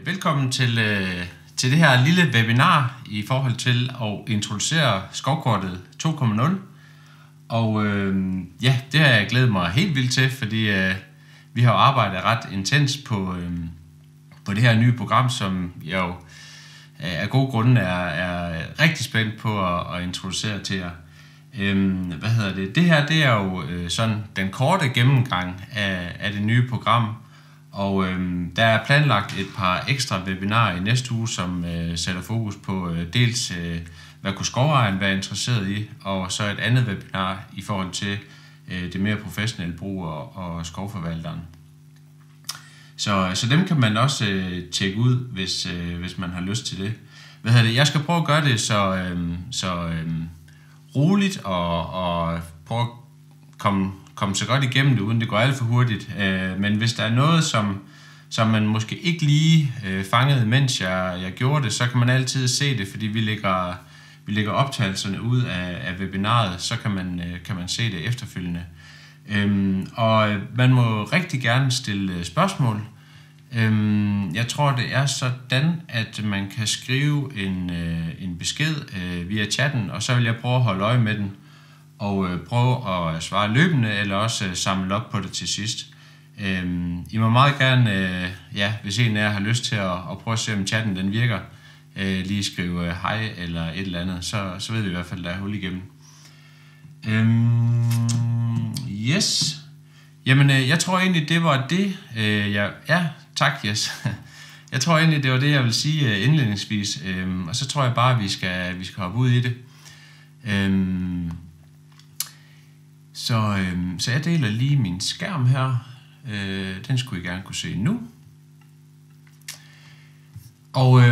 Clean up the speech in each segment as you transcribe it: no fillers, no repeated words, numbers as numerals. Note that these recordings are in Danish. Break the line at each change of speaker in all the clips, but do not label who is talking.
Velkommen til det her lille webinar i forhold til at introducere Skovkortet 2.0. Og det har jeg glædet mig helt vildt til, fordi vi har arbejdet ret intens på det her nye program, som jeg jo af gode grunde er rigtig spændt på at introducere til jer. Det her det er jo sådan den korte gennemgang af det nye program. Og der er planlagt et par ekstra webinarer i næste uge, som sætter fokus på dels hvad kunne skovejeren være interesseret i, og så et andet webinar i forhold til det mere professionelle brug og skovforvalteren. Så dem kan man også tjekke ud, hvis man har lyst til det. Jeg skal prøve at gøre det så roligt og prøve at komme så godt igennem det, uden det går alt for hurtigt. Men hvis der er noget, som man måske ikke lige fangede, mens jeg gjorde det, så kan man altid se det, fordi vi lægger optagelserne ud af webinaret, så kan man se det efterfølgende. Og man må rigtig gerne stille spørgsmål. Jeg tror, det er sådan, at man kan skrive en besked via chatten, og så vil jeg prøve at holde øje med den, og prøve at svare løbende, eller også samle op på det til sidst. I må meget gerne, hvis en af jer har lyst til at prøve at se, om chatten den virker, lige skrive hej eller et eller andet, så ved vi i hvert fald, at der er hul igennem. Yes. Jamen, jeg tror egentlig, det var det. Tak, yes. Jeg tror egentlig, det var det, jeg vil sige indledningsvis. Og så tror jeg bare, at vi skal hoppe ud i det. Så jeg deler lige min skærm her. Den skulle I gerne kunne se nu. Og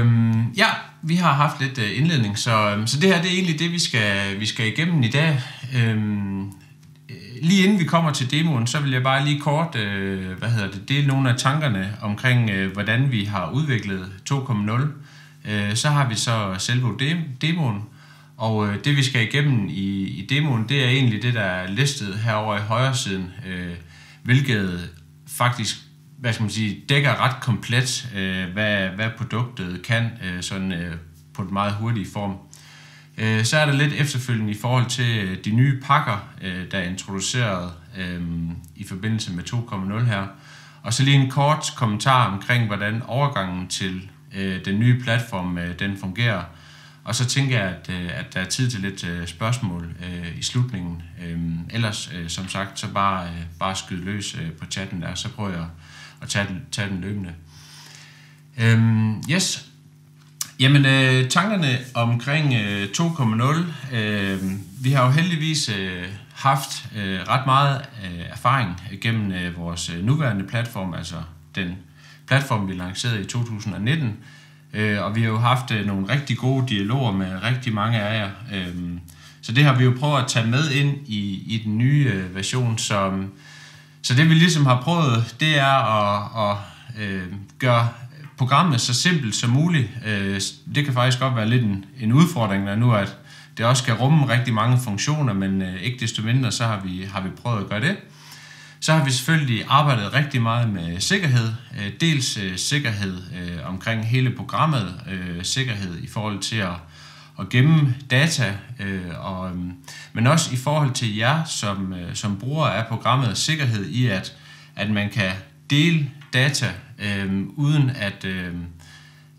vi har haft lidt indledning, så det her det er egentlig det, vi skal igennem i dag. Lige inden vi kommer til demoen, så vil jeg bare lige kort dele nogle af tankerne omkring, hvordan vi har udviklet 2.0. Så har vi så selve demoen. Og det vi skal igennem i demoen, det er egentlig det, der er listet herovre i højre siden, hvilket faktisk, dækker ret komplet, hvad produktet kan, på en meget hurtig form. Så er der lidt efterfølgende i forhold til de nye pakker, der er introduceret i forbindelse med 2.0 her. Og så lige en kort kommentar omkring, hvordan overgangen til den nye platform, den fungerer. Og så tænker jeg, at der er tid til lidt spørgsmål i slutningen. Ellers, som sagt, så bare skyde løs på chatten der, så prøver jeg at tage den løbende. Yes. Jamen, tankerne omkring 2.0. Vi har jo heldigvis haft ret meget erfaring gennem vores nuværende platform, altså den platform, vi lancerede i 2019. Og vi har jo haft nogle rigtig gode dialoger med rigtig mange af jer. Så det har vi jo prøvet at tage med ind i den nye version. Så det vi ligesom har prøvet, det er at gøre programmet så simpelt som muligt. Det kan faktisk godt være lidt en udfordring, når nu at det også skal rumme rigtig mange funktioner, men ikke desto mindre, så har vi prøvet at gøre det. Så har vi selvfølgelig arbejdet rigtig meget med sikkerhed. Dels sikkerhed omkring hele programmet, sikkerhed i forhold til at gemme data, men også i forhold til jer som brugere af programmet, sikkerhed i, at man kan dele data, uden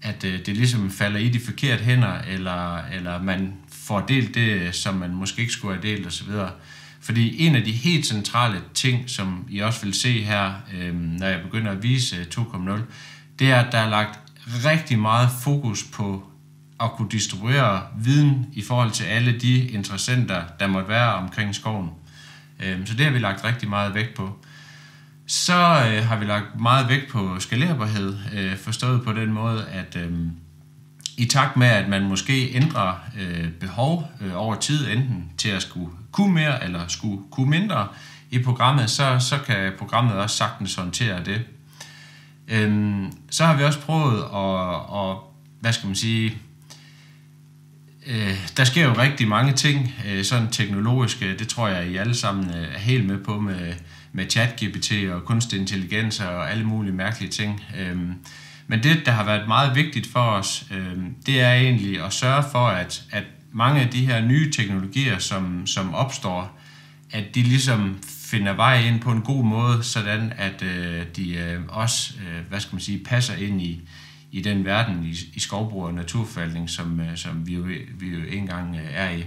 at det ligesom falder i de forkerte hænder, eller man får delt det, som man måske ikke skulle have delt osv. Fordi en af de helt centrale ting, som I også vil se her, når jeg begynder at vise 2.0, det er, at der er lagt rigtig meget fokus på at kunne distribuere viden i forhold til alle de interessenter, der måtte være omkring skoven. Så det har vi lagt rigtig meget vægt på. Så har vi lagt meget vægt på skalerbarhed, forstået på den måde, at i takt med, at man måske ændrer behov over tid, enten til at skulle kunne mere eller skulle kunne mindre i programmet, så kan programmet også sagtens håndtere det. Så har vi også prøvet der sker jo rigtig mange ting, sådan teknologiske, det tror jeg I alle sammen er helt med på med ChatGPT og kunstig intelligens og alle mulige mærkelige ting. Men det, der har været meget vigtigt for os, det er egentlig at sørge for, at mange af de her nye teknologier, som opstår, at de ligesom finder vej ind på en god måde, sådan at de også, passer ind i den verden i skovbrug og naturforvaltning, som vi jo engang er i.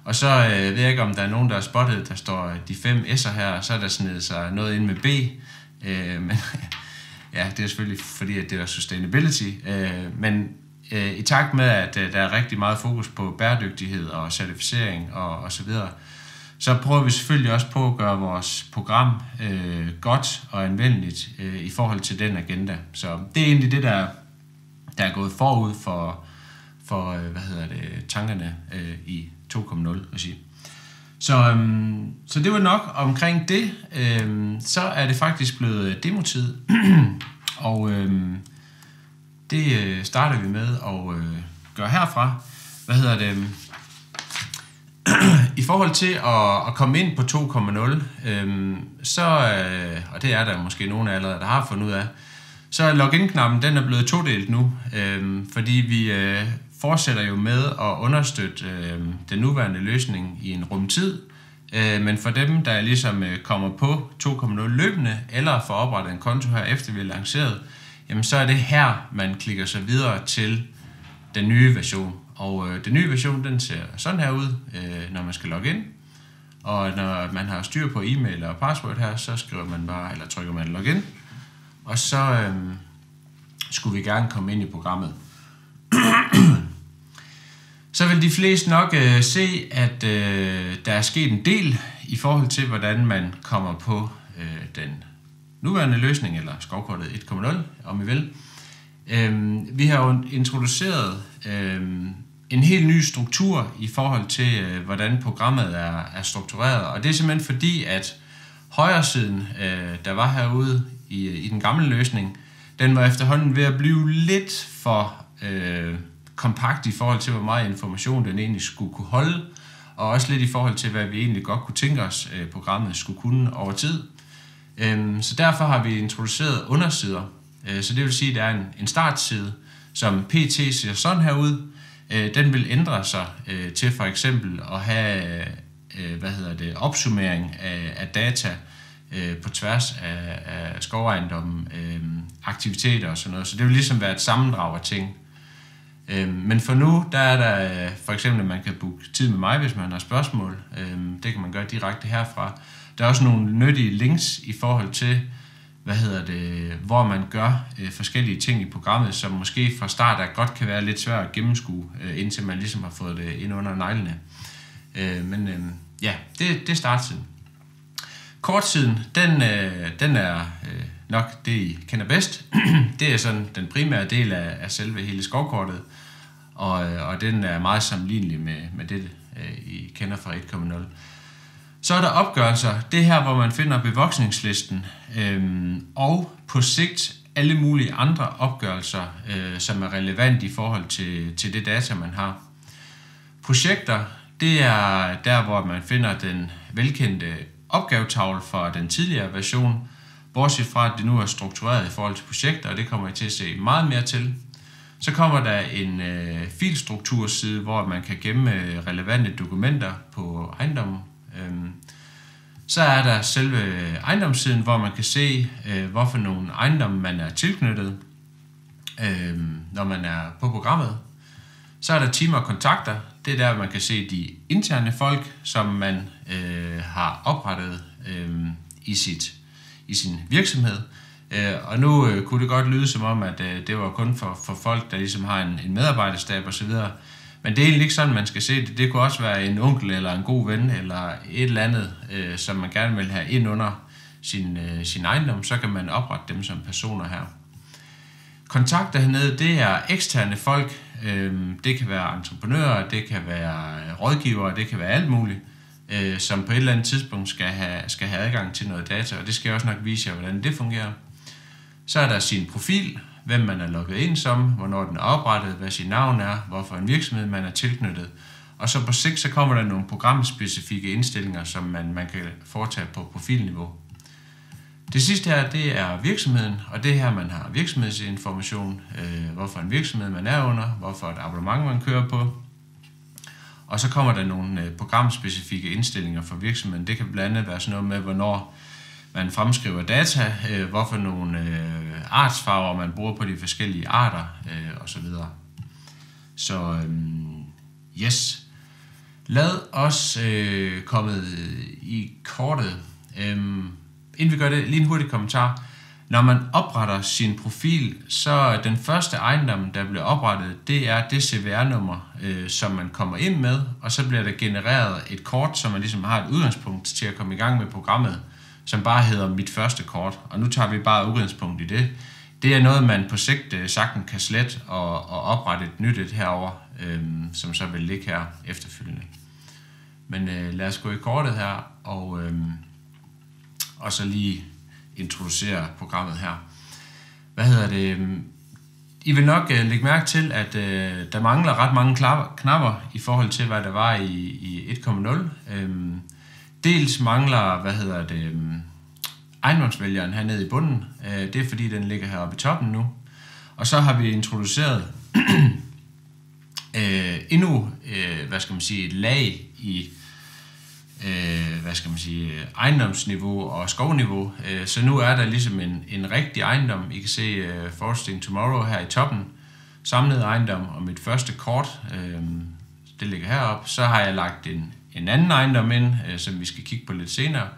Og så ved jeg ikke, om der er nogen, der har spottet, der står de 5 S'er her, og så er der snedet sig noget ind med B. Men ja, det er selvfølgelig fordi, at det er sustainability. Men i takt med, at der er rigtig meget fokus på bæredygtighed og certificering og så videre, så prøver vi selvfølgelig også på at gøre vores program godt og anvendeligt i forhold til den agenda. Så det er egentlig det, der er gået forud for tankerne i 2.0-regi. Så det var nok omkring det. Så er det faktisk blevet demotid, og det starter vi med at gøre herfra. I forhold til at komme ind på 2.0, og det er der måske nogen af allerede, der har fundet ud af, så er login-knappen, den er blevet todelt nu, fordi vi fortsætter jo med at understøtte den nuværende løsning i en rumtid, men for dem, der ligesom kommer på 2.0 løbende, eller får oprettet en konto her efter vi er lanceret, jamen så er det her, man klikker sig videre til den nye version. Og den nye version, den ser sådan her ud, når man skal logge ind. Og når man har styr på e-mail og password her, så skriver man bare, eller trykker man login. Og så skulle vi gerne komme ind i programmet. Så vil de fleste nok se, at der er sket en del i forhold til, hvordan man kommer på den nuværende løsning, eller skovkortet 1.0, om I vil. Vi har jo introduceret en helt ny struktur i forhold til, hvordan programmet er struktureret. Og det er simpelthen fordi, at højresiden, der var herude i den gamle løsning, den var efterhånden ved at blive lidt for kompakt i forhold til, hvor meget information den egentlig skulle kunne holde, og også lidt i forhold til, hvad vi egentlig godt kunne tænke os, programmet skulle kunne over tid. Så derfor har vi introduceret undersider. Så det vil sige, at der er en startside, som pt. Ser sådan her ud. Den vil ændre sig til for eksempel at have opsummering af data på tværs af skovejendommen, aktiviteter og sådan noget. Så det vil ligesom være et sammendrag af ting. Men for nu, der er der for eksempel, at man kan booke tid med mig, hvis man har spørgsmål. Det kan man gøre direkte herfra. Der er også nogle nyttige links i forhold til, hvor man gør forskellige ting i programmet, som måske fra start af godt kan være lidt svært at gennemskue, indtil man ligesom har fået det ind under neglene. Det er startsiden. Kortsiden, den er nok det, I kender bedst. Det er sådan den primære del af selve hele skovkortet, og den er meget sammenlignelig med det, I kender fra 1.0. Så er der opgørelser. Det her, hvor man finder bevoksningslisten, og på sigt alle mulige andre opgørelser, som er relevant i forhold til det data, man har. Projekter, det er der, hvor man finder den velkendte opgavetavle fra den tidligere version, bortset fra, at det nu er struktureret i forhold til projekter, og det kommer jeg til at se meget mere til. Så kommer der en filstrukturside, hvor man kan gemme relevante dokumenter på ejendommen. Så er der selve ejendomssiden, hvor man kan se, hvorfor nogle ejendomme man er tilknyttet, når man er på programmet. Så er der team og kontakter. Det er der, man kan se de interne folk, som man har oprettet i sin virksomhed. Og nu kunne det godt lyde som om, at det var kun for folk, der ligesom har en medarbejderstab osv. Men det er egentlig ikke sådan, man skal se det. Det kunne også være en onkel eller en god ven eller et eller andet, som man gerne vil have ind under sin ejendom. Så kan man oprette dem som personer her. Kontakter hernede, det er eksterne folk. Det kan være entreprenører, det kan være rådgivere, det kan være alt muligt, som på et eller andet tidspunkt skal have adgang til noget data. Og det skal jeg også nok vise jer, hvordan det fungerer. Så er der sin profil, hvem man er logget ind som, hvornår den er oprettet, hvad sin navn er, hvorfor en virksomhed man er tilknyttet. Og så på sigt, så kommer der nogle programspecifikke indstillinger, som man kan foretage på profilniveau. Det sidste her, det er virksomheden, og det her, man har virksomhedsinformation, hvorfor en virksomhed man er under, hvorfor et abonnement man kører på. Og så kommer der nogle programspecifikke indstillinger for virksomheden. Det kan blandt andet være sådan noget med, hvornår man fremskriver data, hvorfor nogle artsfarver man bruger på de forskellige arter osv. Så yes. Lad os komme i kortet. Inden vi gør det, lige en hurtig kommentar. Når man opretter sin profil, så den første ejendom, der bliver oprettet, det er det CVR-nummer, som man kommer ind med, og så bliver der genereret et kort, som man ligesom har et udgangspunkt til at komme i gang med programmet, som bare hedder mit første kort, og nu tager vi bare udgangspunkt i det. Det er noget, man på sigt sagtens kan slette og oprette et nyt herover, som så vil ligge her efterfølgende. Men lad os gå i kortet her, og så lige introducere programmet her. I vil nok lægge mærke til, at der mangler ret mange knapper i forhold til, hvad der var i 1.0. Dels mangler, ejendomsvælgeren hernede i bunden. Det er fordi, den ligger heroppe i toppen nu. Og så har vi introduceret endnu, et lag i ejendomsniveau og skovniveau. Så nu er der ligesom en rigtig ejendom. I kan se Foresting Tomorrow her i toppen. Samlet ejendom og mit første kort, det ligger heroppe. Så har jeg lagt en anden ejendom ind, som vi skal kigge på lidt senere,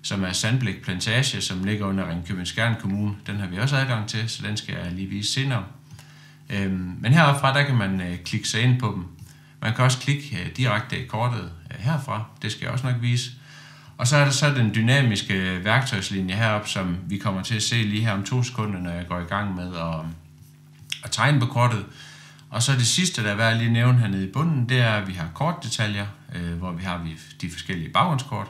som er Sandblæk Plantage, som ligger under Ringkøbing-Skjern Kommune. Den har vi også adgang til, så den skal jeg lige vise senere. Men heroppe fra, der kan man klikke sig ind på dem. Man kan også klikke direkte i kortet herfra, det skal jeg også nok vise. Og så er der så den dynamiske værktøjslinje heroppe, som vi kommer til at se lige her om 2 sekunder, når jeg går i gang med at tegne på kortet. Og så det sidste, der er værd at lige nævne hernede i bunden, det er, at vi har kortdetaljer, hvor vi har de forskellige baggrundskort.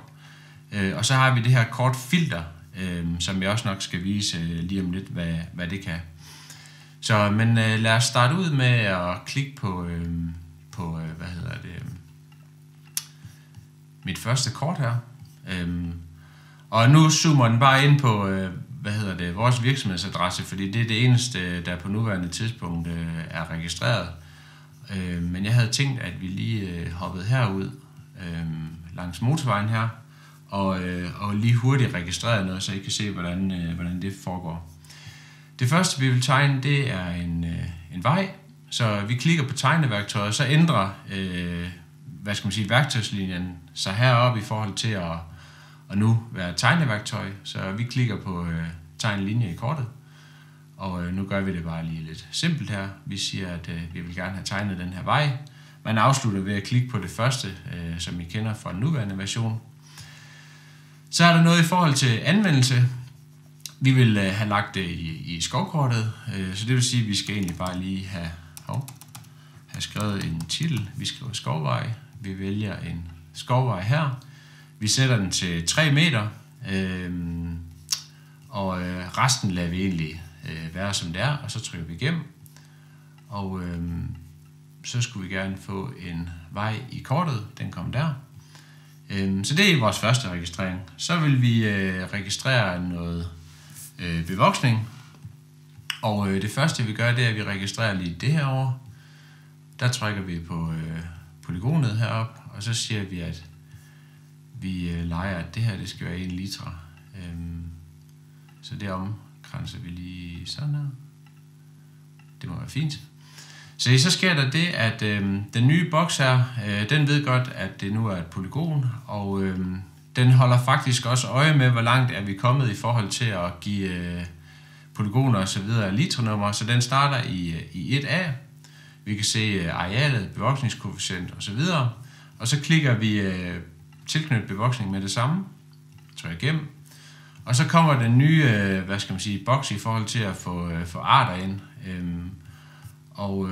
Og så har vi det her kortfilter, som jeg også nok skal vise lige om lidt, hvad det kan. Så, men lad os starte ud med at klikke på mit første kort her. Og nu zoomer den bare ind på, vores virksomhedsadresse, fordi det er det eneste, der på nuværende tidspunkt er registreret. Men jeg havde tænkt, at vi lige hoppede herud langs motorvejen her, og lige hurtigt registrerede noget, så I kan se, hvordan det foregår. Det første, vi vil tegne, det er en vej. Så vi klikker på tegneværktøjet, så ændrer værktøjslinjen sig heroppe i forhold til at nu være tegneværktøj. Så vi klikker på tegn linje i kortet, og nu gør vi det bare lige lidt simpelt her. Vi siger, at vi vil gerne have tegnet den her vej. Man afslutter ved at klikke på det første, som I kender fra den nuværende version. Så er der noget i forhold til anvendelse. Vi vil have lagt det i skovkortet, så det vil sige, at vi skal egentlig bare lige have skrevet en titel. Vi skriver skovvej. Vi vælger en skovvej her. Vi sætter den til 3 meter, og resten lader vi egentlig være som det er, og så trykker vi igennem. Og så skulle vi gerne få en vej i kortet. Den kom der. Så det er vores første registrering. Så vil vi registrere noget bevoksning. Og det første vi gør, det er, at vi registrerer lige det her over. Der trykker vi på polygonet heroppe, og så siger vi, at vi leger, at det her det skal være 1 liter. Så det omkranser vi lige sådan her. Det må være fint. Så sker der det, at den nye boks her, den ved godt, at det nu er et polygon, og den holder faktisk også øje med, hvor langt er vi kommet i forhold til at give polygoner og så videre liternummer. Så den starter i 1A. Vi kan se arealet, bevoksningskoefficient og så videre. Og så klikker vi tilknyttet bevoksning med det samme. Trykker igennem. Og så kommer den nye, boks i forhold til at få arter ind. Og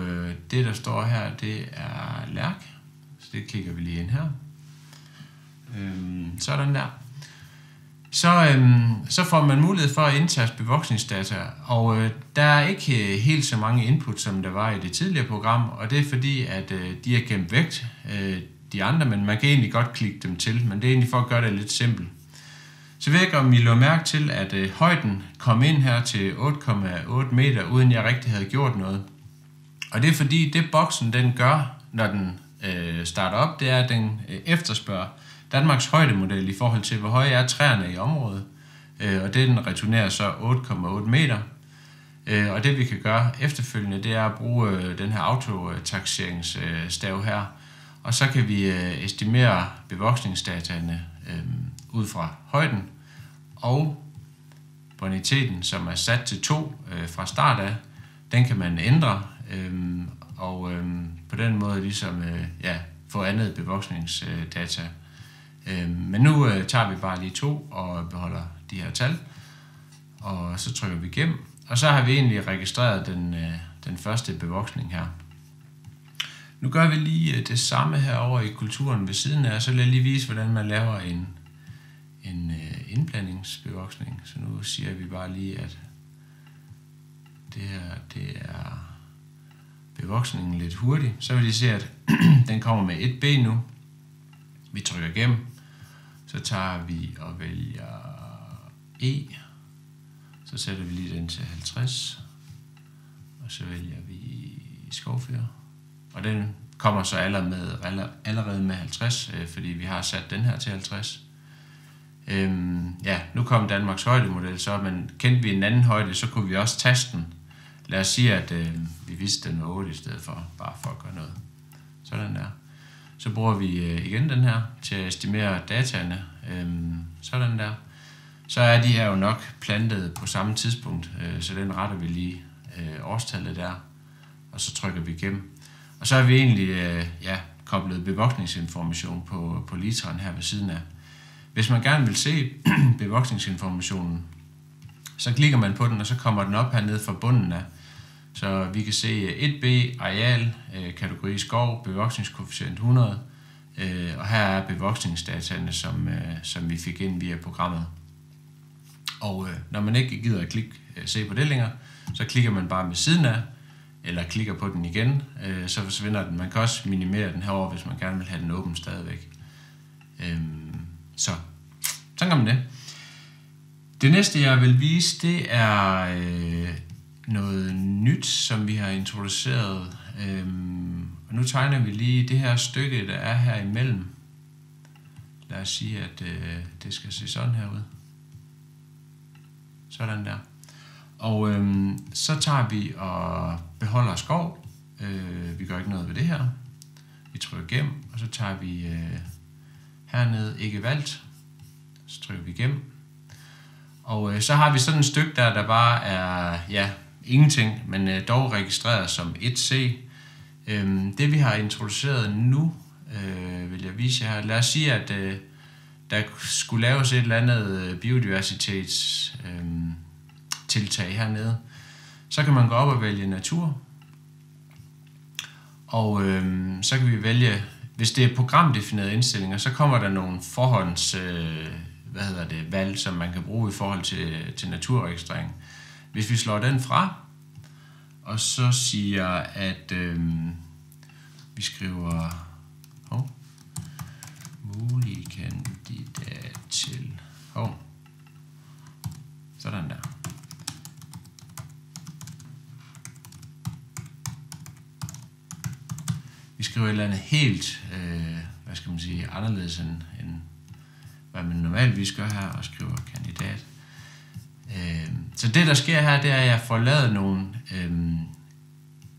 det, der står her, det er lærk. Så det klikker vi lige ind her. Sådan der. Så får man mulighed for at indtaste bevoksningsdata, og der er ikke helt så mange input, som der var i det tidligere program, og det er fordi, at de er gemt væk, de andre, men man kan egentlig godt klikke dem til, men det er egentlig for at gøre det lidt simpelt. Så ved jeg ikke, om I lå mærke til, at højden kom ind her til 8,8 meter, uden jeg rigtig havde gjort noget. Og det er fordi, det boksen den gør, når den starter op, det er, at den efterspørger Danmarks højdemodel i forhold til, hvor høje er træerne i området. Og den returnerer så 8,8 meter. Og det vi kan gøre efterfølgende, det er at bruge den her autotakseringsstav her. Og så kan vi estimere bevoksningsdataene ud fra højden og boniteten, som er sat til 2 fra start af. Den kan man ændre og på den måde ligesom få andet bevoksningsdata. Men nu tager vi bare lige 2 og beholder de her tal, og så trykker vi igennem. Og så har vi egentlig registreret den første bevoksning her. Nu gør vi lige det samme herovre i kulturen ved siden af, så lad jeg lige vise, hvordan man laver en indblandingsbevoksning. Så nu siger vi bare lige, at det her, det er bevoksningen lidt hurtigt. Så vil I se, at den kommer med et ben nu. Vi trykker igennem. Så tager vi og vælger E. Så sætter vi lige den til 50. Og så vælger vi skovfyr. Og den kommer så allerede med 50, fordi vi har sat den her til 50. Nu kom Danmarks højdemodel så, men kendte vi en anden højde, så kunne vi også taste den. Lad os sige, at vi vidste den var 8 i stedet for, bare for at gøre noget. Sådan der. Så bruger vi igen den her til at estimere dataene. Sådan der. Så er de her jo nok plantet på samme tidspunkt, så den retter vi lige årstallet der, og så trykker vi igennem. Og så har vi egentlig koblet bevoksningsinformation på literen her ved siden af. Hvis man gerne vil se bevoksningsinformationen, så klikker man på den, og så kommer den op hernede fra bunden af. Så vi kan se 1B, areal, kategori skov, bevoksningskoefficient 100, og her er bevoksningsdataene, som vi fik ind via programmet. Og når man ikke gider at se på det længere, så klikker man bare ved siden af, eller klikker på den igen, så forsvinder den. Man kan også minimere den herover, hvis man gerne vil have den åben stadigvæk. Sådan kan man det. Det næste, jeg vil vise, det er noget nyt, som vi har introduceret. Og nu tegner vi lige det her stykke, der er her imellem. Lad os sige, at det skal se sådan her ud. Sådan der. Og så tager vi og beholder skov. Vi gør ikke noget ved det her. Vi trykker igennem, og så tager vi hernede ikke valgt. Så trykker vi igennem. Og så har vi sådan et stykke der bare er ingenting, men dog registreret som 1C. Det vi har introduceret nu, vil jeg vise jer her. Lad os sige, at der skulle laves et eller andet biodiversitetstiltag hernede. Så kan man gå op og vælge natur. Og så kan vi vælge, hvis det er programdefinerede indstillinger, så kommer der nogle forhånds valg, som man kan bruge i forhold til naturregistrering. Hvis vi slår den fra, og så siger, at vi skriver mulig kandidat til sådan der. Vi skriver et eller andet helt anderledes end hvad man normalvis gør her, og skriver kandidat. Så det der sker her, det er, at jeg får lavet nogle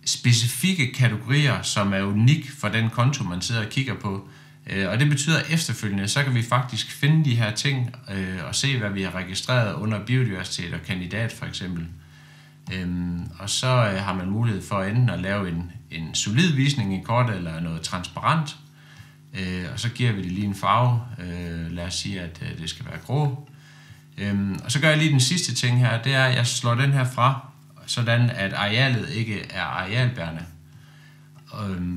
specifikke kategorier, som er unik for den konto, man sidder og kigger på. Og det betyder efterfølgende, så kan vi faktisk finde de her ting og se, hvad vi har registreret under biodiversitet og kandidat for eksempel. Og så har man mulighed for enten at lave en solid visning i kortet eller noget transparent. Og så giver vi det lige en farve. Lad os sige, at det skal være grå. Og så gør jeg lige den sidste ting her, det er, at jeg slår den her fra, sådan at arealet ikke er arealbærende.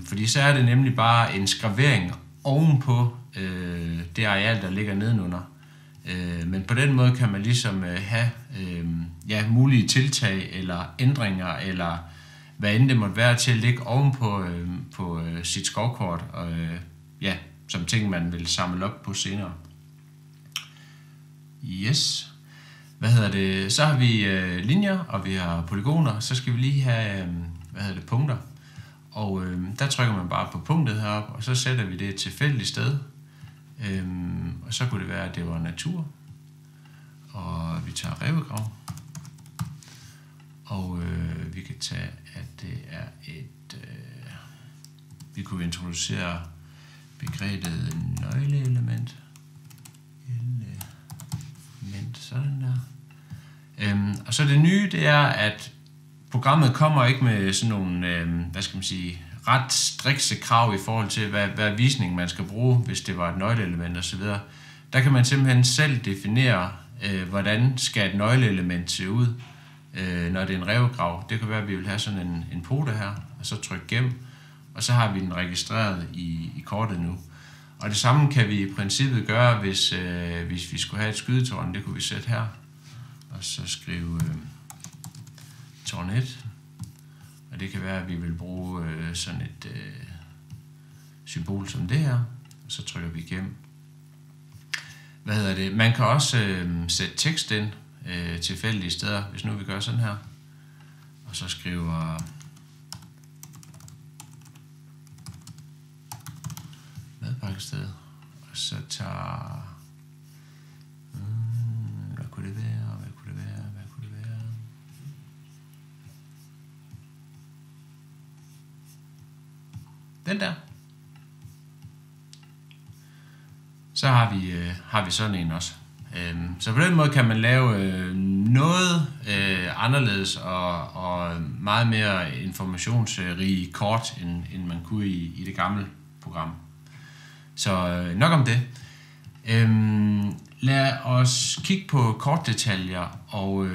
Fordi så er det nemlig bare en skravering ovenpå det areal, der ligger nedenunder. Men på den måde kan man ligesom have mulige tiltag eller ændringer, eller hvad end det måtte være til at ligge ovenpå på sit skovkort, som ting man vil samle op på senere. Yes. Så har vi linjer, og vi har polygoner. Så skal vi lige have punkter. Og der trykker man bare på punktet heroppe, og så sætter vi det et tilfældigt sted. Og så kunne det være, at det var natur. Og vi tager rævegrav. Og vi kan tage, at det er et... vi kunne introducere begrebet nøgleelement. Sådan der. Og så det nye, det er, at programmet kommer ikke med sådan nogle, ret strikse krav i forhold til, hvad visning man skal bruge, hvis det var et nøgleelement osv. Der kan man simpelthen selv definere, hvordan skal et nøgleelement se ud, når det er en rævegrav. Det kan være, at vi vil have sådan en pote her, og så trykke gem, og så har vi den registreret i kortet nu. Og det samme kan vi i princippet gøre, hvis vi skulle have et skydetårn. Det kunne vi sætte her. Og så skrive tårn 1. Og det kan være, at vi vil bruge sådan et symbol som det her. Og så trykker vi igennem. Man kan også sætte tekst ind tilfældige steder, hvis nu vi gør sådan her. Og så skriver... madpakkested, og så tager... hvad kunne det være? Den der. Så har vi sådan en også. Så på den måde kan man lave noget anderledes og meget mere informationsrige kort, end man kunne i det gamle program. Så nok om det. Lad os kigge på kortdetaljer og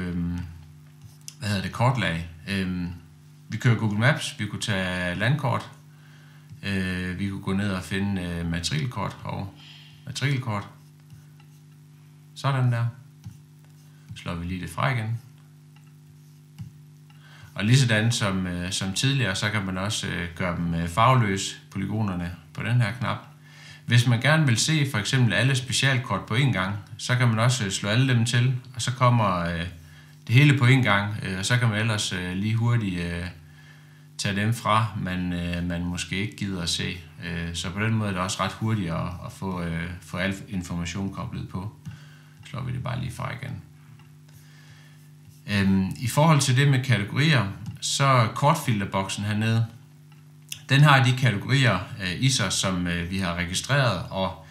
kortlag. Vi kører Google Maps, vi kunne tage landkort, vi kunne gå ned og finde matrikelkort. Sådan der. Slår vi lige det fra igen. Og ligesådan som tidligere, så kan man også gøre dem farveløse, polygonerne på den her knap. Hvis man gerne vil se for eksempel alle specialkort på en gang, så kan man også slå alle dem til, og så kommer det hele på en gang, og så kan man ellers lige hurtigt tage dem fra, man måske ikke gider at se. Så på den måde er det også ret hurtigt at få al information koblet på. Slår vi det bare lige fra igen. I forhold til det med kategorier, så kortfilterboksen hernede, den har de kategorier i sig, som vi har registreret, og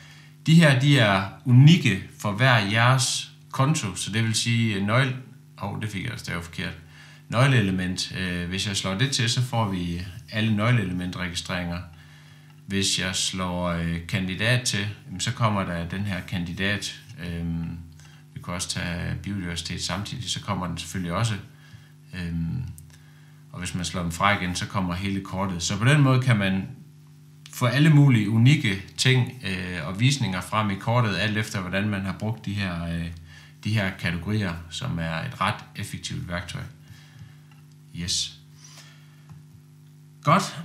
de her, de er unikke for hver jeres konto, så det vil sige nøgleelement. Hvis jeg slår det til, så får vi alle nøgleelementregistreringer. Hvis jeg slår kandidat til, så kommer der den her kandidat. Vi kan også tage biodiversitet samtidig, så kommer den selvfølgelig også. Og hvis man slår dem fra igen, så kommer hele kortet. Så på den måde kan man få alle mulige unikke ting og visninger frem i kortet, alt efter hvordan man har brugt de her kategorier, som er et ret effektivt værktøj. Yes. Godt.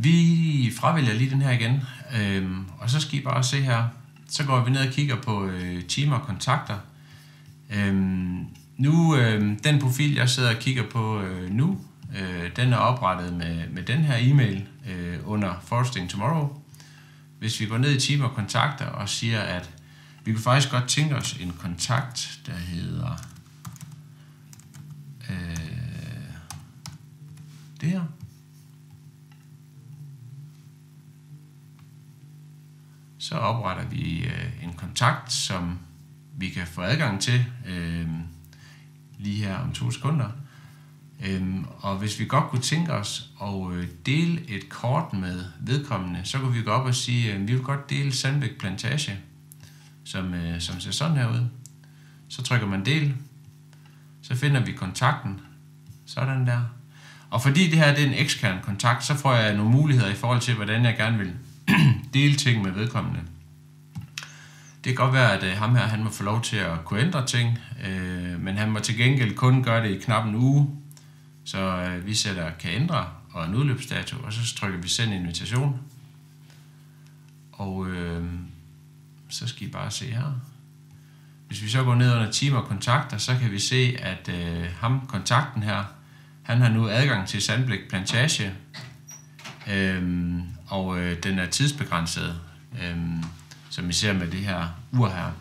Vi fravælger lige den her igen, og så skal I bare se her. Så går vi ned og kigger på team og kontakter. Den profil, jeg sidder og kigger på nu, den er oprettet med den her e-mail under Foresting Tomorrow. Hvis vi går ned i team og kontakter og siger, at vi kunne faktisk godt tænke os en kontakt, der hedder det her. Så opretter vi en kontakt, som vi kan få adgang til lige her om 2 sekunder. Og hvis vi godt kunne tænke os at dele et kort med vedkommende, så kunne vi gå op og sige, at vi vil godt dele Sandbæk Plantage, som ser sådan her ud. Så trykker man del, så finder vi kontakten, sådan der. Og fordi det her det er en ekstern kontakt, så får jeg nogle muligheder i forhold til, hvordan jeg gerne vil dele ting med vedkommende. Det kan godt være, at ham her han må få lov til at kunne ændre ting, men han må til gengæld kun gøre det i knap en uge. Så vi sætter kan ændre og en udløbsdato, og så trykker vi send invitation. Og så skal I bare se her. Hvis vi så går ned under team og kontakter, så kan vi se, at kontakten her, han har nu adgang til Sandbæk Plantage, og den er tidsbegrænset, som vi ser med det her ur her.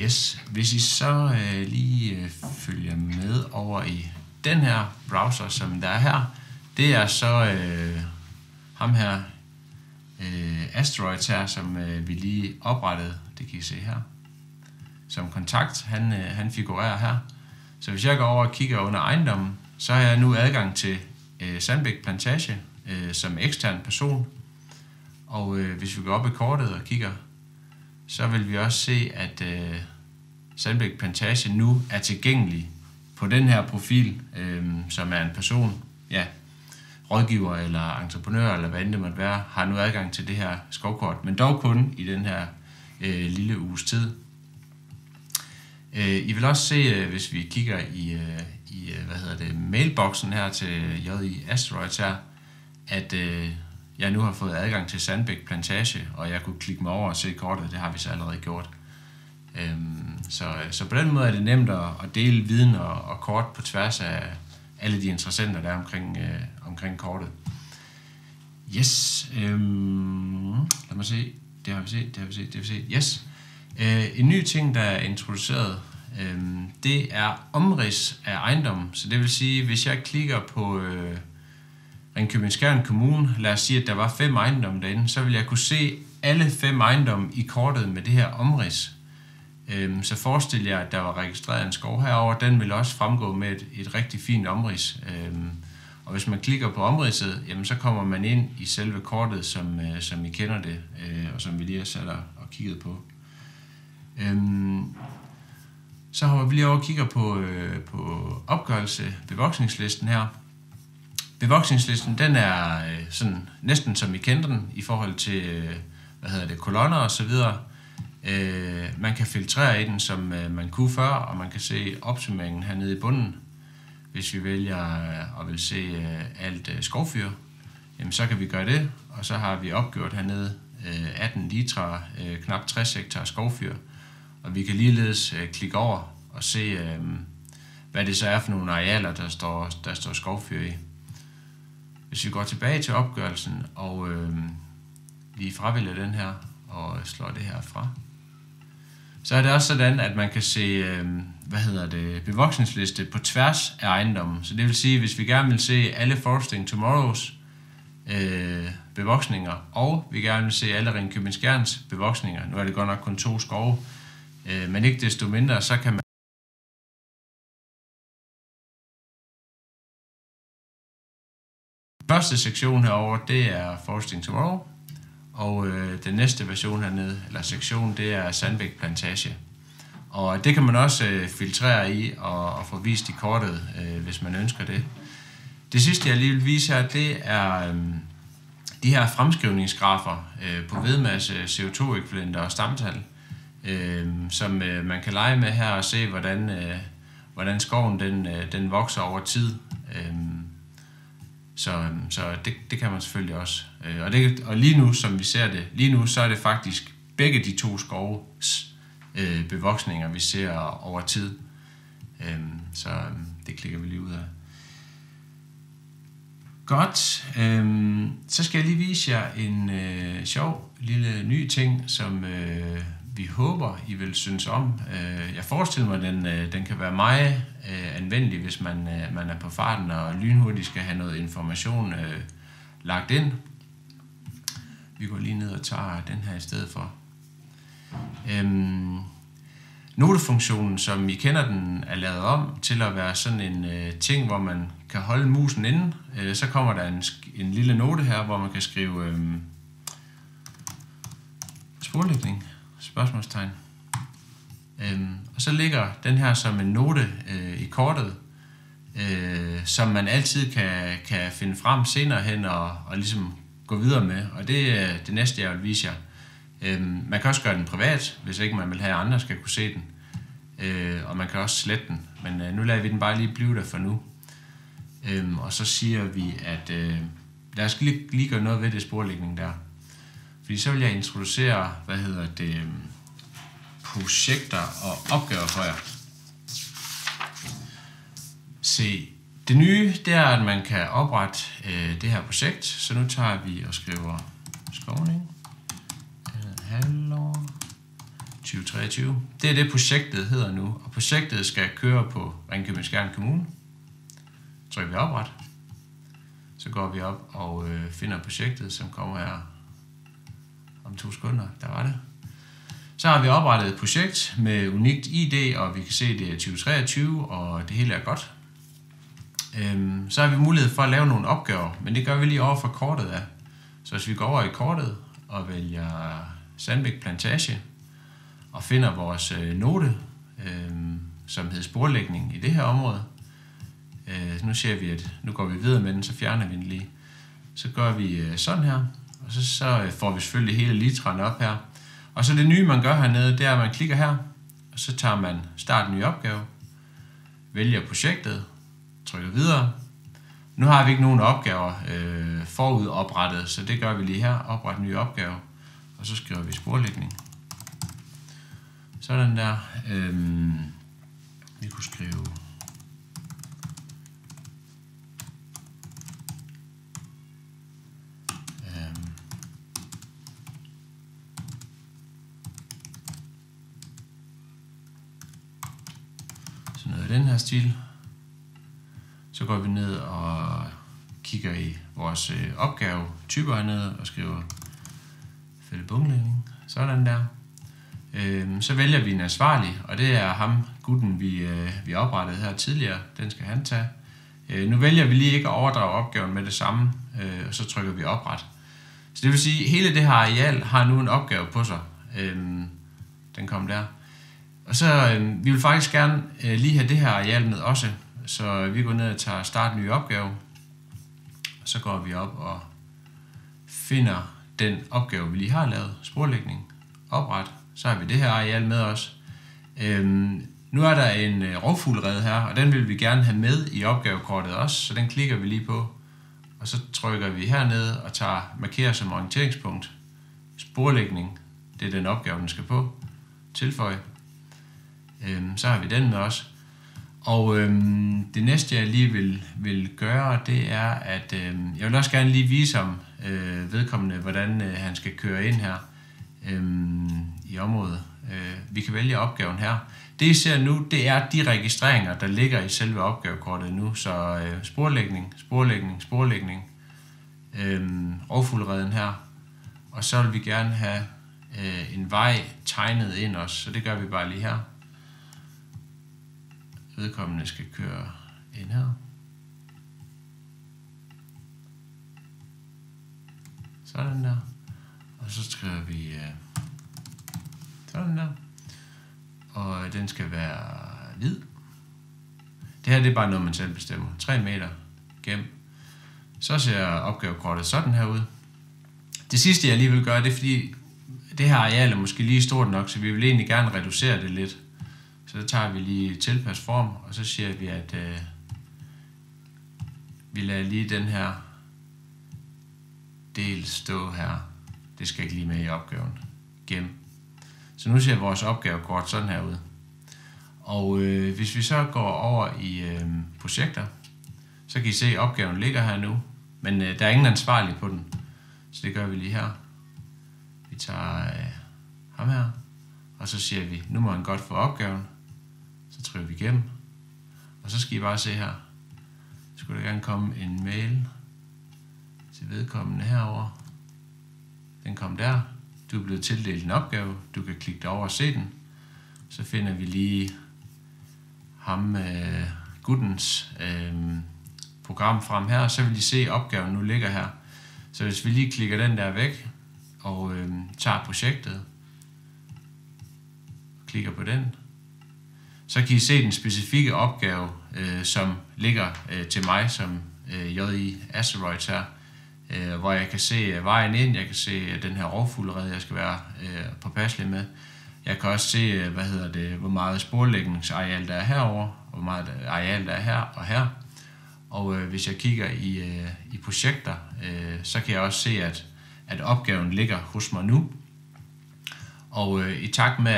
Yes, hvis I så lige følger med over i den her browser, som der er her, det er så ham her, Asteroids her, som vi lige oprettede, det kan I se her, som kontakt, han figurerer her. Så hvis jeg går over og kigger under ejendommen, så har jeg nu adgang til Sandbæk Plantage som ekstern person. Og hvis vi går op i kortet og kigger, så vil vi også se, at Sandbæk Plantage nu er tilgængelig på den her profil, som er en person, ja, rådgiver eller entreprenør eller hvad end det måtte være, har nu adgang til det her skovkort, men dog kun i den her lille uges tid. I vil også se, hvis vi kigger i mailboksen her til J.I. Asteroids her, at jeg nu har fået adgang til Sandbæk Plantage, og jeg kunne klikke mig over og se kortet, det har vi så allerede gjort. Så på den måde er det nemt at dele viden og kort på tværs af alle de interessenter, der er omkring kortet. Yes, lad mig se, det har vi set, yes. En ny ting, der er introduceret, det er omrids af ejendom. Så det vil sige, hvis jeg klikker på Ringkøbing-Skjern Kommune, lad os sige, at der var 5 ejendomme derinde, så vil jeg kunne se alle 5 ejendomme i kortet med det her omrids. Så forestil jer, at der var registreret en skov herover, den vil også fremgå med et rigtig fint omrids. Og hvis man klikker på omridset, jamen så kommer man ind i selve kortet, som I kender det, og som vi lige har sat og kigget på. Så hopper vi lige over og kigger på opgørelse, bevoksningslisten her. Bevoksningslisten, den er sådan næsten som I kender den i forhold til kolonner og så videre. Man kan filtrere i den, som man kunne før, og man kan se opsummeringen hernede i bunden. Hvis vi vælger at vil se alt skovfyr, jamen så kan vi gøre det, og så har vi opgjort hernede 18 litra, knap 60 hektar skovfyr. Og vi kan ligeledes klikke over og se, hvad det så er for nogle arealer, der står skovfyr i. Hvis vi går tilbage til opgørelsen, og vi fravælger den her, og slår det her fra, så er det også sådan, at man kan se bevoksningsliste på tværs af ejendommen. Så det vil sige, hvis vi gerne vil se alle Foresting Tomorrows bevoksninger, og vi gerne vil se alle Ringkøbing-Skjerns bevoksninger, nu er det godt nok kun 2 skove, men ikke desto mindre, så kan man første sektion herover, det er Foresting Tomorrow, og den næste version hernede, eller sektion, det er Sandbæk Plantage. Og det kan man også filtrere i og få vist i kortet, hvis man ønsker det. Det sidste, jeg lige vil vise her, det er de her fremskrivningsgrafer på vedmasse, CO2-ekvivalenter og stamtal, som man kan lege med her og se, hvordan skoven den vokser over tid. Så det kan man selvfølgelig også. Og lige nu, som vi ser det, lige nu så er det faktisk begge de 2 skoves bevoksninger, vi ser over tid. Så det klikker vi lige ud af. Godt. Så skal jeg lige vise jer en sjov lille ny ting, som vi håber, I vil synes om. Jeg forestiller mig, at den kan være meget anvendelig, hvis man er på farten og lynhurtigt skal have noget information lagt ind. Vi går lige ned og tager den her i stedet for. Notefunktionen, som I kender den, er lavet om til at være sådan en ting, hvor man kan holde musen inde. Så kommer der en lille note her, hvor man kan skrive sporlægning, spørgsmålstegn. Og så ligger den her som en note i kortet, som man altid kan finde frem senere hen og ligesom gå videre med. Og det er det næste, jeg vil vise jer. Man kan også gøre den privat, hvis ikke man vil have, at andre skal kunne se den. Og man kan også slette den. Men nu lader vi den bare lige blive der for nu. Og så siger vi, at lad os lige gøre noget ved det sporlægning der. Fordi så vil jeg introducere, projekter og opgaver for jer. Se, det nye, det er, at man kan oprette det her projekt. Så nu tager vi og skriver skovning. Halvår 2023. Det er det, projektet hedder nu. Og projektet skal køre på Ringkøbing-Skjern Kommune. Trykker vi opret. Så går vi op og finder projektet, som kommer her om 2 sekunder. Der var det. Så har vi oprettet et projekt med unikt ID, og vi kan se, at det er 2023, og det hele er godt. Så har vi mulighed for at lave nogle opgaver, men det gør vi lige over for kortet af. Så hvis vi går over i kortet og vælger Sandbæk Plantage og finder vores note, som hedder sporlægning i det her område. Nu ser vi, at nu går vi videre med den, så fjerner vi den lige. Så gør vi sådan her, og så får vi selvfølgelig hele literen op her. Og så det nye, man gør hernede, det er, at man klikker her, og så tager man start ny opgave, vælger projektet, trykker videre. Nu har vi ikke nogen opgaver forud oprettet, så det gør vi lige her, opret ny opgave, og så skriver vi sporlægning. Sådan der. Vi kunne skrive sådan noget i den her stil. Så går vi ned og kigger i vores opgavetyper hernede og skriver fældebunglægning. Sådan der. Så vælger vi en ansvarlig, og det er ham, gutten, vi oprettede her tidligere. Den skal han tage. Nu vælger vi lige ikke at overdrage opgaven med det samme, og så trykker vi opret. Så det vil sige, at hele det her areal har nu en opgave på sig. Den kom der. Og så vi vil faktisk gerne lige have det her areal med også. Så vi går ned og tager start ny opgave. Og så går vi op og finder den opgave, vi lige har lavet. Sporlægning, opret. Så har vi det her areal med os. Nu er der en rovfuglrede her, og den vil vi gerne have med i opgavekortet også. Så den klikker vi lige på. Og så trykker vi hernede og tager marker som orienteringspunkt. Sporlægning, det er den opgave, den skal på. Tilføj. Så har vi den med os. Og det næste, jeg lige vil gøre, det er, at jeg vil også gerne lige vise ham vedkommende, hvordan han skal køre ind her i området. Vi kan vælge opgaven her. Det I ser nu, det er de registreringer, der ligger i selve opgavekortet nu. Så sporlægning, rovfuglreden her. Og så vil vi gerne have en vej tegnet ind også, så det gør vi bare lige her. Vedkommende skal køre ind her. Sådan der. Og så skriver vi sådan der. Og den skal være hvid. Det her det er bare noget, man selv bestemmer. 3 meter. Gem. Så ser opgavekortet sådan her ud. Det sidste, jeg lige vil gøre, det er fordi, det her areal er måske lige stort nok, så vi vil egentlig gerne reducere det lidt. Så der tager vi lige tilpas form, og så siger vi, at vi lader lige den her del stå her. Det skal ikke lige med i opgaven. Gem. Så nu ser vores opgavekort sådan her ud. Og hvis vi så går over i projekter, så kan I se, at opgaven ligger her nu. Men der er ingen ansvarlig på den. Så det gør vi lige her. Vi tager ham her. Og så siger vi, nu må han godt få opgaven. Så trykker vi igennem. Og så skal I bare se her. Så skulle der gerne komme en mail til vedkommende herover. Den kom der. Du er blevet tildelt en opgave. Du kan klikke derover og se den. Så finder vi lige ham, guttens program frem her. Så vil I se, at opgaven nu ligger her. Så hvis vi lige klikker den der væk og tager projektet og klikker på den, så kan I se den specifikke opgave, som ligger til mig som J.I. Asteroids her, hvor jeg kan se vejen ind, jeg kan se den her rovfuglrede, jeg skal være påpasselig med. Jeg kan også se, hvor meget sporlægningsareal der er herover, og hvor meget areal der er her og her. Og hvis jeg kigger i projekter, så kan jeg også se, at at opgaven ligger hos mig nu. Og i takt med,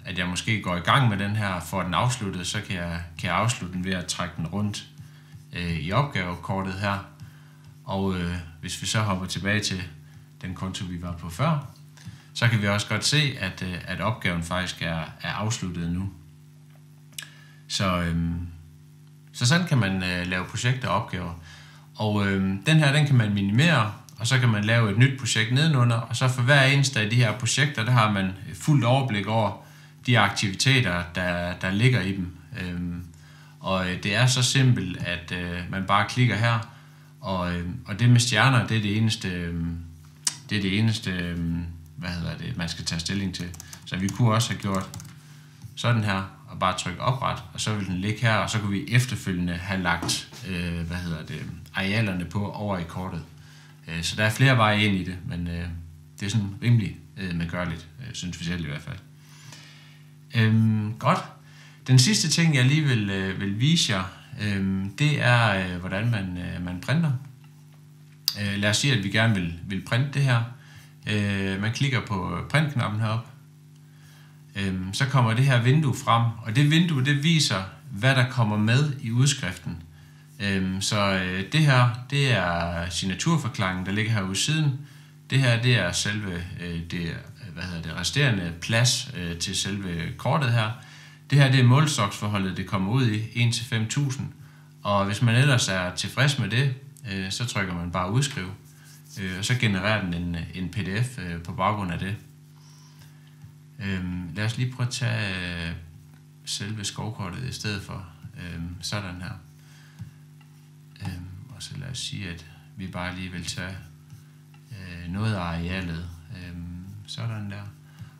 at jeg måske går i gang med den her, får den afsluttet, så kan jeg afslutte den ved at trække den rundt i opgavekortet her. Og hvis vi så hopper tilbage til den konto, vi var på før, så kan vi også godt se, at opgaven faktisk er afsluttet nu. Så sådan kan man lave projekter og opgaver. Og den her, den kan man minimere, og så kan man lave et nyt projekt nedenunder, og så for hver eneste af de her projekter, der har man fuldt overblik over de aktiviteter, der ligger i dem. Og det er så simpelt, at man bare klikker her, og det med stjerner, det er det eneste, man skal tage stilling til. Så vi kunne også have gjort sådan her, og bare trykke opret, og så vil den ligge her, og så kunne vi efterfølgende have lagt arealerne på over i kortet. Så der er flere veje ind i det, men det er sådan rimelig medgørligt, synes vi selv i hvert fald. Godt. Den sidste ting, jeg lige vil vise jer, det er, hvordan man printer. Lad os sige, at vi gerne vil printe det her. Man klikker på printknappen heroppe. Så kommer det her vindue frem, og det vindue, det viser, hvad der kommer med i udskriften. Så det her, det er signaturforklaringen, der ligger her ude siden. Det her, det er selve det resterende plads til selve kortet her. Det her, det er målestoksforholdet, det kommer ud i, 1-5.000. Og hvis man ellers er tilfreds med det, så trykker man bare udskrive. Og så genererer den en pdf på baggrund af det. Lad os lige prøve at tage selve skovkortet i stedet for. Sådan her. Og så lad os sige, at vi bare lige vil tage noget af arealet. Sådan der.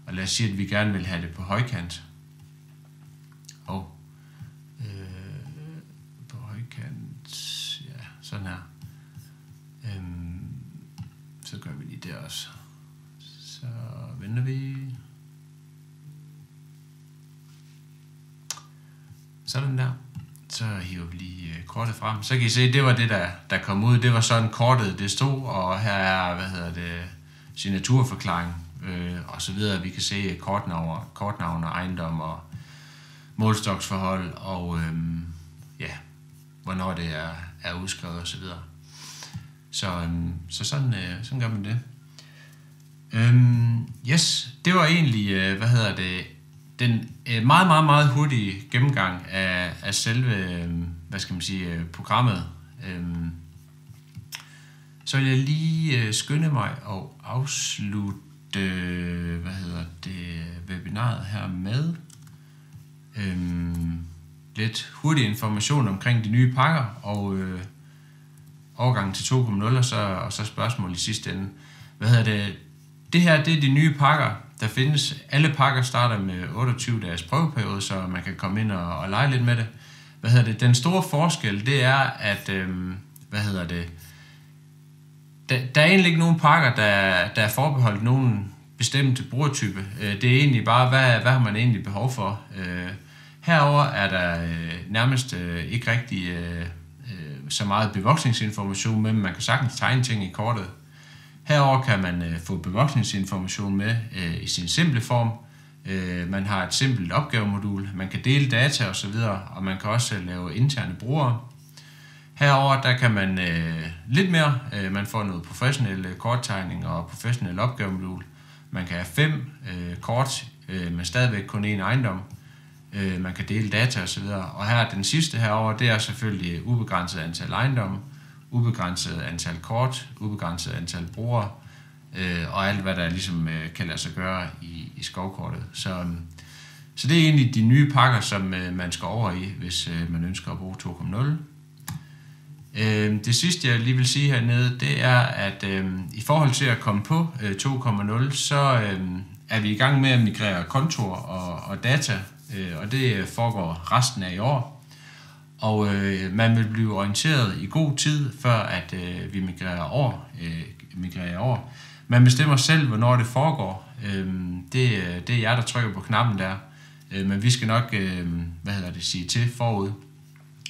Og lad os sige, at vi gerne vil have det på højkant. Og på højkant, ja, sådan her. Så gør vi lige det også. Så venter vi. Sådan der. Så hiver vi lige kortet frem. Så kan I se, det var det, der kom ud. Det var sådan kortet, det stod. Og her er, signaturforklaring og så videre. Vi kan se kortnavn og ejendom og målstoksforhold og hvornår det er udskrevet og så videre. Så sådan gør man det. Yes, det var egentlig, den meget, meget, meget hurtige gennemgang af selve, programmet. Så vil jeg lige skynde mig og afslutte, webinaret her med lidt hurtig information omkring de nye pakker og overgangen til 2.0 og så spørgsmål i sidste ende. Det her, det er de nye pakker, der findes. Alle pakker starter med 28 dages prøveperiode, så man kan komme ind og lege lidt med det. Den store forskel, det er, at der er egentlig ikke nogen pakker, der er forbeholdt nogen bestemte brugertype. Det er egentlig bare, hvad har man egentlig behov for. Herover er der nærmest ikke rigtig så meget bevoksningsinformation med, men man kan sagtens tegne ting i kortet. Herover kan man få bevoksningsinformation med i sin simple form. Man har et simpelt opgavemodul, man kan dele data osv., og man kan også lave interne brugere. Herover der kan man lidt mere, man får noget professionelle korttegning og professionelle opgavemodul. Man kan have 5 kort, men stadigvæk kun én ejendom. Man kan dele data osv. Og her den sidste herover, det er selvfølgelig ubegrænset antal ejendomme, ubegrænset antal kort, ubegrænset antal brugere, og alt hvad der ligesom kan lade sig gøre i skovkortet. Så det er egentlig de nye pakker, som man skal over i, hvis man ønsker at bruge 2.0. Det sidste jeg lige vil sige hernede, det er, at i forhold til at komme på 2.0, så er vi i gang med at migrere kontor og data, og det foregår resten af i år. Og man vil blive orienteret i god tid, før at vi migrerer over. Man bestemmer selv, hvornår det foregår. Det er jer, der trykker på knappen der. Men vi skal nok sige til forud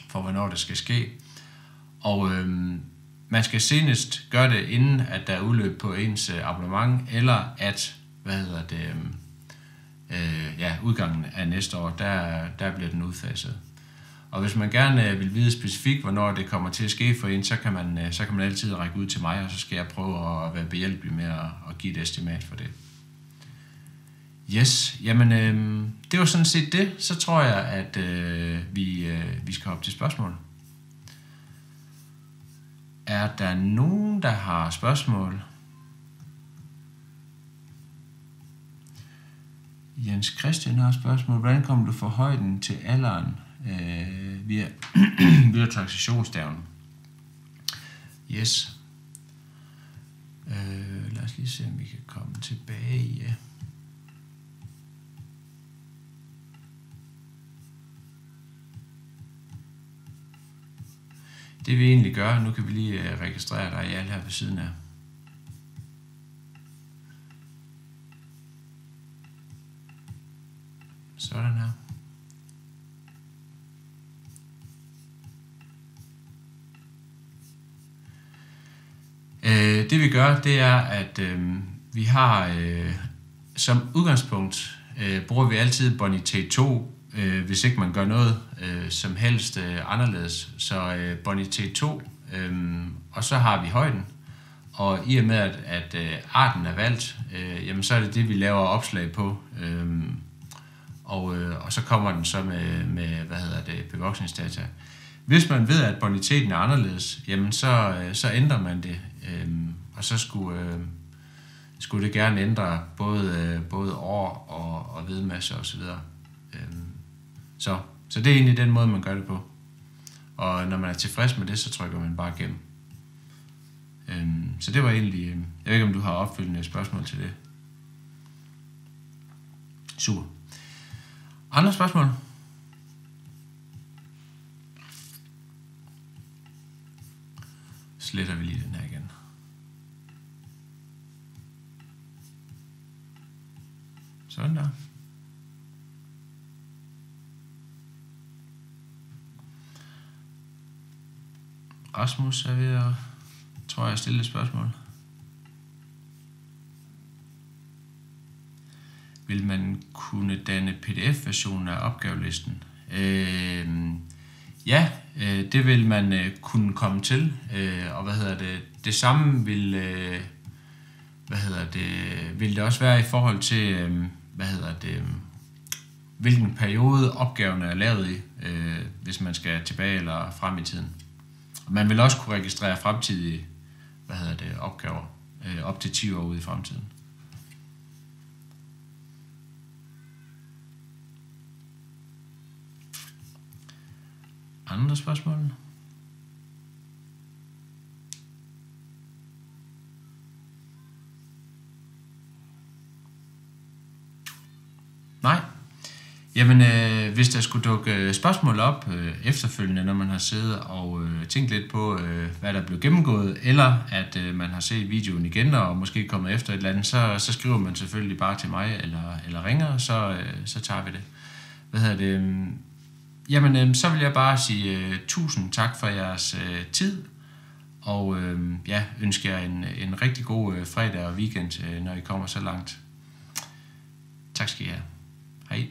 for, hvornår det skal ske. Og man skal senest gøre det, inden at der er udløb på ens abonnement, eller at, udgangen af næste år, der bliver den udfaset. Og hvis man gerne vil vide specifikt, hvornår det kommer til at ske for en, så kan man altid række ud til mig, og så skal jeg prøve at være behjælpelig med at give et estimat for det. Yes, jamen det var sådan set det. Så tror jeg, at vi skal op til spørgsmål. Er der nogen, der har spørgsmål? Jens Christian har spørgsmål. Hvordan kommer du fra højden til alderen via transaktionsstaven? Yes. Lad os lige se, om vi kan komme tilbage i... Det vi egentlig gør, nu kan vi lige registrere dig i alt her ved siden af. Sådan her. Det vi gør, det er, at vi har som udgangspunkt, bruger vi altid bonitet 2, hvis ikke man gør noget som helst anderledes. Så bonitet 2, og så har vi højden. Og i og med, at arten er valgt, jamen så er det, vi laver opslag på. Og så kommer den så med bevoksningsdata. Hvis man ved, at boniteten er anderledes, jamen så ændrer man det. Og så skulle det gerne ændre både år og hvedemasse og så videre. Så det er egentlig den måde, man gør det på. Og når man er tilfreds med det, så trykker man bare gennem. Så det var egentlig... Jeg ved ikke, om du har opfølgende spørgsmål til det. Super. Andre spørgsmål? Sletter vi lige den her igen. Sådan der. Rasmus er ved at, tror jeg, stille et spørgsmål. Vil man kunne danne PDF-versionen af opgavelisten? Ja, det vil man kunne komme til. Og det samme vil det også være i forhold til, hvilken periode opgaven er lavet i, hvis man skal tilbage eller frem i tiden. Man vil også kunne registrere fremtidige opgaver op til 10 år ude i fremtiden. Andre spørgsmål? Nej. Jamen, hvis der skulle dukke spørgsmål op efterfølgende, når man har siddet og tænkt lidt på, hvad der blev gennemgået, eller at man har set videoen igen og måske kommet efter et eller andet, så skriver man selvfølgelig bare til mig eller ringer, så tager vi det. Jamen, så vil jeg bare sige tusind tak for jeres tid, og ønsker jer en rigtig god fredag og weekend, når I kommer så langt. Tak skal I have. Hej.